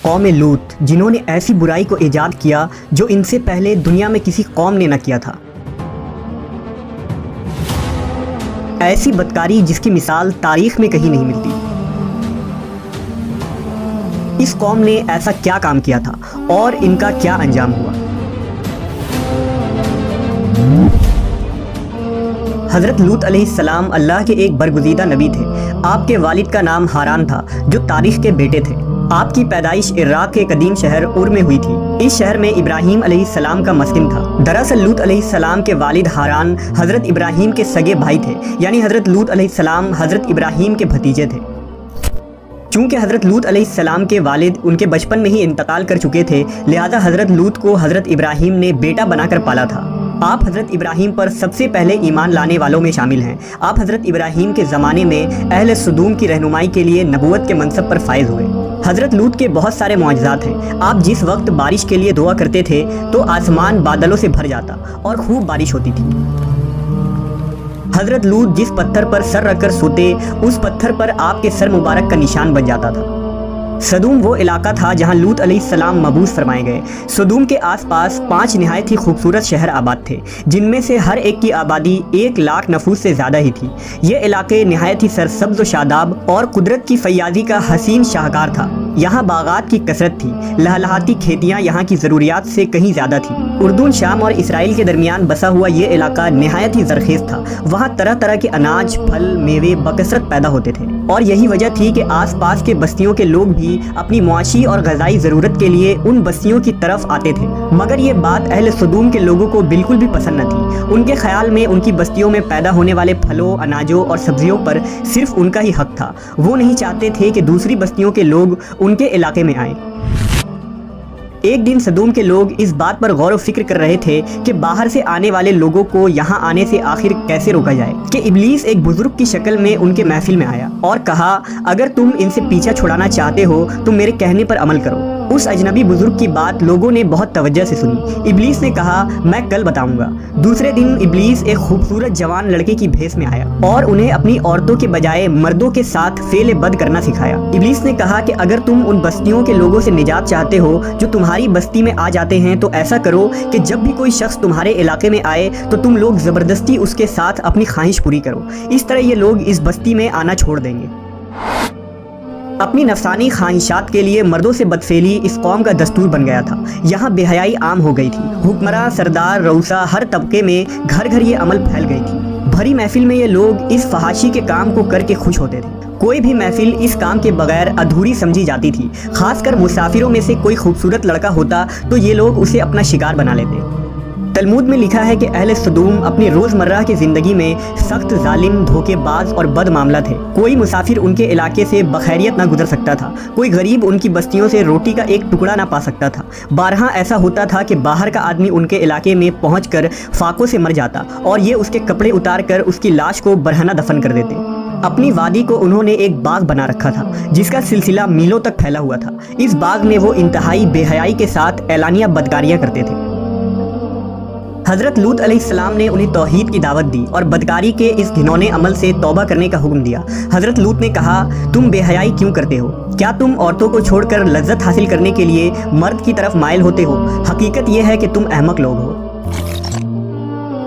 قوم لوط، جنہوں نے ایسی برائی کو ایجاد کیا جو ان سے پہلے دنیا میں کسی قوم نے نہ کیا تھا، ایسی بدکاری جس کی مثال تاریخ میں کہیں نہیں ملتی۔ اس قوم نے ایسا کیا کام کیا تھا اور ان کا کیا انجام ہوا؟ حضرت لوط علیہ السلام اللہ کے ایک برگزیدہ نبی تھے۔ آپ کے والد کا نام ہاران تھا جو تاریخ کے بیٹے تھے۔ آپ کی پیدائش عراق کے قدیم شہر اور میں ہوئی تھی۔ اس شہر میں ابراہیم علیہ السلام کا مسکن تھا۔ دراصل لوط علیہ السلام کے والد ہاران حضرت ابراہیم کے سگے بھائی تھے، یعنی حضرت لوط علیہ السلام حضرت ابراہیم کے بھتیجے تھے۔ چونکہ حضرت لوط علیہ السلام کے والد ان کے بچپن میں ہی انتقال کر چکے تھے، لہذا حضرت لوط کو حضرت ابراہیم نے بیٹا بنا کر پالا تھا۔ آپ حضرت ابراہیم پر سب سے پہلے ایمان لانے والوں میں شامل ہیں۔ آپ حضرت ابراہیم کے زمانے میں اہل سدوم کی رہنمائی کے لیے نبوت کے منصب پر فائز ہوئے۔ حضرت لوط کے بہت سارے معجزات ہیں۔ آپ جس وقت بارش کے لیے دعا کرتے تھے تو آسمان بادلوں سے بھر جاتا اور خوب بارش ہوتی تھی۔ حضرت لوط جس پتھر پر سر رکھ کر سوتے، اس پتھر پر آپ کے سر مبارک کا نشان بن جاتا تھا۔ سدوم وہ علاقہ تھا جہاں لوط علیہ السلام مبعوث فرمائے گئے۔ سدوم کے آس پاس 5 نہایت ہی خوبصورت شہر آباد تھے، جن میں سے ہر ایک کی آبادی 1 لاکھ نفوس سے زیادہ ہی تھی۔ یہ علاقے نہایت ہی سرسبز و شاداب اور قدرت کی فیاضی کا حسین شاہکار تھا۔ یہاں باغات کی کثرت تھی، لہلہاتی کھیتیاں یہاں کی ضروریات سے کہیں زیادہ تھی۔ اردن، شام اور اسرائیل کے درمیان بسا ہوا یہ علاقہ نہایت ہی زرخیز تھا۔ وہاں طرح طرح کے اناج، پھل، میوے بکثرت پیدا ہوتے تھے، اور یہی وجہ تھی کہ آس پاس کے بستیوں کے لوگ بھی اپنی معاشی اور غذائی ضرورت کے لیے ان بستیوں کی طرف آتے تھے۔ مگر یہ بات اہل سدوم کے لوگوں کو بالکل بھی پسند نہ تھی۔ ان کے خیال میں ان کی بستیوں میں پیدا ہونے والے پھلوں، اناجوں اور سبزیوں پر صرف ان کا ہی حق تھا۔ وہ نہیں چاہتے تھے کہ دوسری بستیوں کے لوگ ان کے علاقے میں آئیں۔ ایک دن سدوم کے لوگ اس بات پر غور و فکر کر رہے تھے کہ باہر سے آنے والے لوگوں کو یہاں آنے سے آخر کیسے روکا جائے، کہ ابلیس ایک بزرگ کی شکل میں ان کے محفل میں آیا اور کہا، اگر تم ان سے پیچھا چھڑانا چاہتے ہو تو میرے کہنے پر عمل کرو۔ اس اجنبی بزرگ کی بات لوگوں نے بہت توجہ سے سنی۔ ابلیس نے کہا، میں کل بتاؤں گا۔ دوسرے دن ابلیس ایک خوبصورت جوان لڑکے کی بھیس میں آیا اور انہیں اپنی عورتوں کے بجائے مردوں کے ساتھ فعل بد کرنا سکھایا۔ ابلیس نے کہا کہ اگر تم ان بستیوں کے لوگوں سے نجات چاہتے ہو جو تمہاری بستی میں آ جاتے ہیں، تو ایسا کرو کہ جب بھی کوئی شخص تمہارے علاقے میں آئے تو تم لوگ زبردستی اس کے ساتھ اپنی خواہش پوری کرو۔ اس طرح یہ لوگ اس بستی میں آنا چھوڑ دیں گے۔ اپنی نفسانی خواہشات کے لیے مردوں سے بدفعلی اس قوم کا دستور بن گیا تھا۔ یہاں بے حیائی عام ہو گئی تھی۔ حکمراں، سردار، رؤسا، ہر طبقے میں گھر گھر یہ عمل پھیل گئی تھی۔ بھری محفل میں یہ لوگ اس فحاشی کے کام کو کر کے خوش ہوتے تھے۔ کوئی بھی محفل اس کام کے بغیر ادھوری سمجھی جاتی تھی۔ خاص کر مسافروں میں سے کوئی خوبصورت لڑکا ہوتا تو یہ لوگ اسے اپنا شکار بنا لیتے۔ تلمود میں لکھا ہے کہ اہل سدوم اپنی روزمرہ کی زندگی میں سخت ظالم، دھوکے باز اور بد معاملہ تھے۔ کوئی مسافر ان کے علاقے سے بخیریت نہ گزر سکتا تھا۔ کوئی غریب ان کی بستیوں سے روٹی کا ایک ٹکڑا نہ پا سکتا تھا۔ بارہا ایسا ہوتا تھا کہ باہر کا آدمی ان کے علاقے میں پہنچ کر فاقوں سے مر جاتا اور یہ اس کے کپڑے اتار کر اس کی لاش کو برہنہ دفن کر دیتے۔ اپنی وادی کو انہوں نے ایک باغ بنا رکھا تھا جس کا سلسلہ میلوں تک پھیلا ہوا تھا۔ اس باغ میں وہ انتہائی بے حیائی کے ساتھ اعلانیہ بدکاریاں کرتے تھے۔ حضرت لوط علیہ السلام نے انہیں توحید کی دعوت دی اور بدکاری کے اس گھنونے عمل سے توبہ کرنے کا حکم دیا۔ حضرت لوط نے کہا، تم بے حیائی کیوں کرتے ہو؟ کیا تم عورتوں کو چھوڑ کر لذت حاصل کرنے کے لیے مرد کی طرف مائل ہوتے ہو؟ حقیقت یہ ہے کہ تم احمق لوگ ہو۔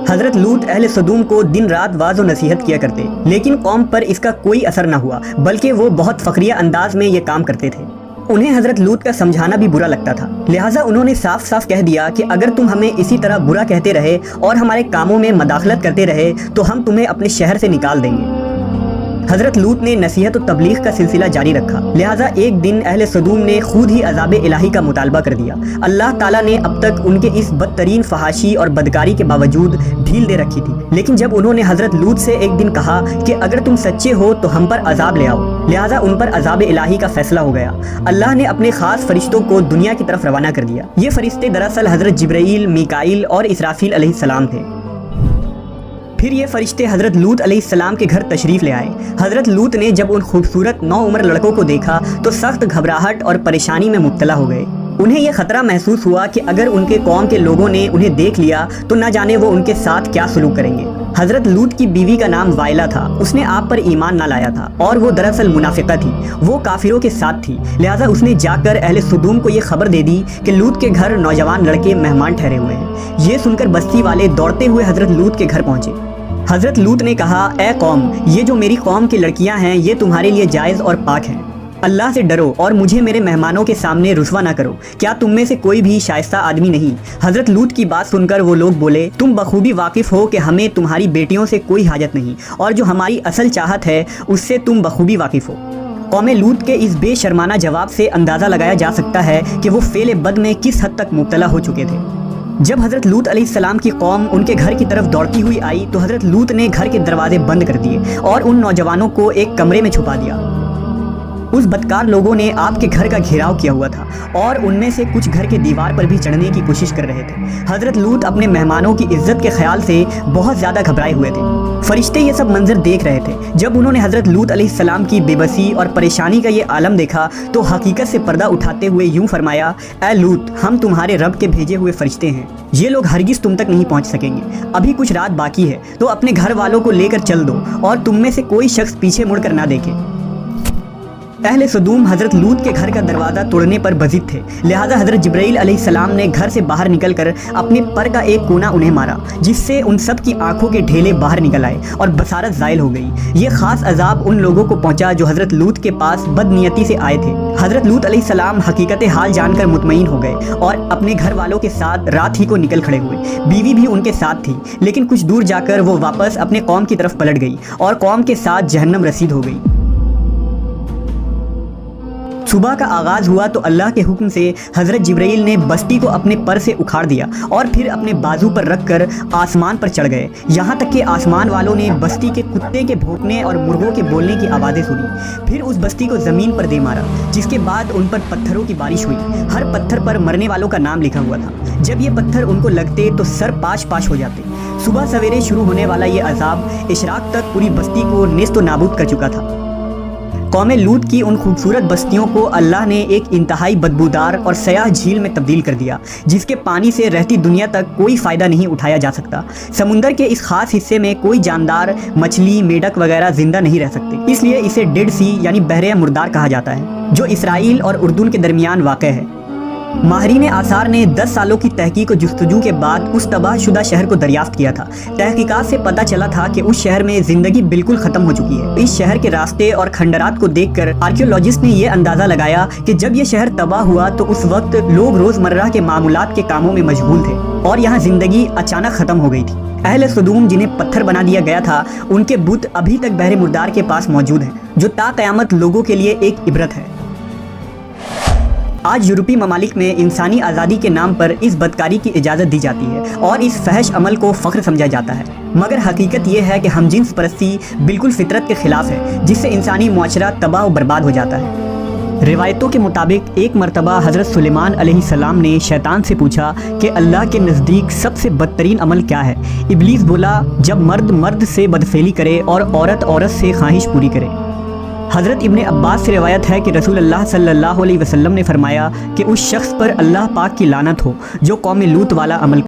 حضرت لوط اہل سدوم کو دن رات واعظ و نصیحت کیا کرتے، لیکن قوم پر اس کا کوئی اثر نہ ہوا، بلکہ وہ بہت فخریہ انداز میں یہ کام کرتے تھے۔ انہیں حضرت لوط کا سمجھانا بھی برا لگتا تھا، لہٰذا انہوں نے صاف صاف کہہ دیا کہ اگر تم ہمیں اسی طرح برا کہتے رہے اور ہمارے کاموں میں مداخلت کرتے رہے تو ہم تمہیں اپنے شہر سے نکال دیں گے۔ حضرت لوط نے نصیحت و تبلیغ کا سلسلہ جاری رکھا، لہٰذا ایک دن اہل سدوم نے خود ہی عذاب الہی کا مطالبہ کر دیا۔ اللہ تعالیٰ نے اب تک ان کے اس بدترین فحاشی اور بدکاری کے باوجود ڈھیل دے رکھی تھی، لیکن جب انہوں نے حضرت لوط سے ایک دن کہا کہ اگر تم سچے ہو تو ہم پر عذاب لے آؤ، لہٰذا ان پر عذاب الہی کا فیصلہ ہو گیا۔ اللہ نے اپنے خاص فرشتوں کو دنیا کی طرف روانہ کر دیا۔ یہ فرشتے دراصل حضرت جبرائیل، میکائیل اور اسرافیل علیہ السلام تھے۔ پھر یہ فرشتے حضرت لوط علیہ السلام کے گھر تشریف لے آئے۔ حضرت لوط نے جب ان خوبصورت نوعمر لڑکوں کو دیکھا تو سخت گھبراہٹ اور پریشانی میں مبتلا ہو گئے۔ انہیں یہ خطرہ محسوس ہوا کہ اگر ان کے قوم کے لوگوں نے انہیں دیکھ لیا تو نہ جانے وہ ان کے ساتھ کیا سلوک کریں گے۔ حضرت لوط کی بیوی کا نام وائلہ تھا، اس نے آپ پر ایمان نہ لایا تھا اور وہ دراصل منافقہ تھی، وہ کافروں کے ساتھ تھی، لہٰذا اس نے جا کر اہل سدوم کو یہ خبر دے دی کہ لوط کے گھر نوجوان لڑکے مہمان ٹھہرے ہوئے ہیں۔ یہ سن کر بستی والے دوڑتے ہوئے حضرت لوط کے گھر پہنچے۔ حضرت لوط نے کہا، اے قوم، یہ جو میری قوم کی لڑکیاں ہیں یہ تمہارے لیے جائز اور پاک ہیں، اللہ سے ڈرو اور مجھے میرے مہمانوں کے سامنے رسوا نہ کرو، کیا تم میں سے کوئی بھی شائستہ آدمی نہیں؟ حضرت لوط کی بات سن کر وہ لوگ بولے، تم بخوبی واقف ہو کہ ہمیں تمہاری بیٹیوں سے کوئی حاجت نہیں، اور جو ہماری اصل چاہت ہے اس سے تم بخوبی واقف ہو۔ قوم لوط کے اس بے شرمانہ جواب سے اندازہ لگایا جا سکتا ہے کہ وہ فعل بد میں کس حد تک مبتلا ہو چکے تھے۔ جب حضرت لوط علیہ السلام کی قوم ان کے گھر کی طرف دوڑتی ہوئی آئی تو حضرت لوط نے گھر کے دروازے بند کر دیے اور ان نوجوانوں کو ایک کمرے میں چھپا دیا۔ اس بدکار لوگوں نے آپ کے گھر کا گھیراؤ کیا ہوا تھا اور ان میں سے کچھ گھر کے دیوار پر بھی چڑھنے کی کوشش کر رہے تھے۔ حضرت لوط اپنے مہمانوں کی عزت کے خیال سے بہت زیادہ گھبرائے ہوئے تھے۔ فرشتے یہ سب منظر دیکھ رہے تھے۔ جب انہوں نے حضرت لوط علیہ السلام کی بے بسی اور پریشانی کا یہ عالم دیکھا تو حقیقت سے پردہ اٹھاتے ہوئے یوں فرمایا، اے لوط، ہم تمہارے رب کے بھیجے ہوئے فرشتے ہیں، یہ لوگ ہرگز تم تک نہیں پہنچ سکیں گے، ابھی کچھ رات باقی ہے تو اپنے گھر والوں کو لے کر چل دو اور تم میں سے کوئی شخص پیچھے مڑ کر نہ دیکھے۔ اہل سدوم حضرت لوط کے گھر کا دروازہ توڑنے پر بضد تھے، لہٰذا حضرت جبرائیل علیہ السلام نے گھر سے باہر نکل کر اپنے پر کا ایک کونا انہیں مارا، جس سے ان سب کی آنکھوں کے ڈھیلے باہر نکل آئے اور بصارت زائل ہو گئی۔ یہ خاص عذاب ان لوگوں کو پہنچا جو حضرت لوط کے پاس بد نیتی سے آئے تھے۔ حضرت لوط علیہ السلام حقیقت حال جان کر مطمئن ہو گئے اور اپنے گھر والوں کے ساتھ رات ہی کو نکل کھڑے ہوئے۔ بیوی بھی ان کے ساتھ تھی، لیکن کچھ دور جا کر وہ واپس اپنے قوم کی طرف پلٹ گئی اور قوم کے ساتھ جہنم رسید ہو گئی۔ صبح کا آغاز ہوا تو اللہ کے حکم سے حضرت جبرائیل نے بستی کو اپنے پر سے اکھاڑ دیا اور پھر اپنے بازو پر رکھ کر آسمان پر چڑھ گئے، یہاں تک کہ آسمان والوں نے بستی کے کتے کے بھونکنے اور مرغوں کے بولنے کی آوازیں سنی۔ پھر اس بستی کو زمین پر دے مارا، جس کے بعد ان پر پتھروں کی بارش ہوئی۔ ہر پتھر پر مرنے والوں کا نام لکھا ہوا تھا۔ جب یہ پتھر ان کو لگتے تو سر پاش پاش ہو جاتے۔ صبح سویرے شروع ہونے والا یہ عذاب اشراق تک پوری بستی کو نیست و نابود کر چکا تھا۔ قوم لوط کی ان خوبصورت بستیوں کو اللہ نے ایک انتہائی بدبودار اور سیاہ جھیل میں تبدیل کر دیا، جس کے پانی سے رہتی دنیا تک کوئی فائدہ نہیں اٹھایا جا سکتا۔ سمندر کے اس خاص حصے میں کوئی جاندار، مچھلی، میڈک وغیرہ زندہ نہیں رہ سکتے، اس لیے اسے ڈیڈ سی یعنی بحر مردار کہا جاتا ہے، جو اسرائیل اور اردن کے درمیان واقع ہے۔ ماہرین آثار نے 10 سالوں کی تحقیق و جستجو کے بعد اس تباہ شدہ شہر کو دریافت کیا تھا۔ تحقیقات سے پتہ چلا تھا کہ اس شہر میں زندگی بالکل ختم ہو چکی ہے۔ اس شہر کے راستے اور کھنڈرات کو دیکھ کر آرکیولوجسٹ نے یہ اندازہ لگایا کہ جب یہ شہر تباہ ہوا تو اس وقت لوگ روزمرہ کے معمولات کے کاموں میں مشغول تھے اور یہاں زندگی اچانک ختم ہو گئی تھی۔ اہل سدوم جنہیں پتھر بنا دیا گیا تھا، ان کے بت ابھی تک بحر مردار کے پاس موجود ہیں، جو تا قیامت لوگوں کے لیے ایک عبرت ہے۔ آج یورپی ممالک میں انسانی آزادی کے نام پر اس بدکاری کی اجازت دی جاتی ہے اور اس فحش عمل کو فخر سمجھا جاتا ہے، مگر حقیقت یہ ہے کہ ہم جنس پرستی بالکل فطرت کے خلاف ہے، جس سے انسانی معاشرہ تباہ و برباد ہو جاتا ہے۔ روایتوں کے مطابق ایک مرتبہ حضرت سلیمان علیہ السلام نے شیطان سے پوچھا کہ اللہ کے نزدیک سب سے بدترین عمل کیا ہے؟ ابلیس بولا، جب مرد مرد سے بدفعلی کرے اور عورت عورت سے خواہش پوری کرے۔ حضرت ابن عباس سے روایت ہے کہ رسول اللہ صلی اللہ علیہ وسلم نے فرمایا کہ اس شخص پر اللہ پاک کی لعنت ہو جو قوم لوط والا عمل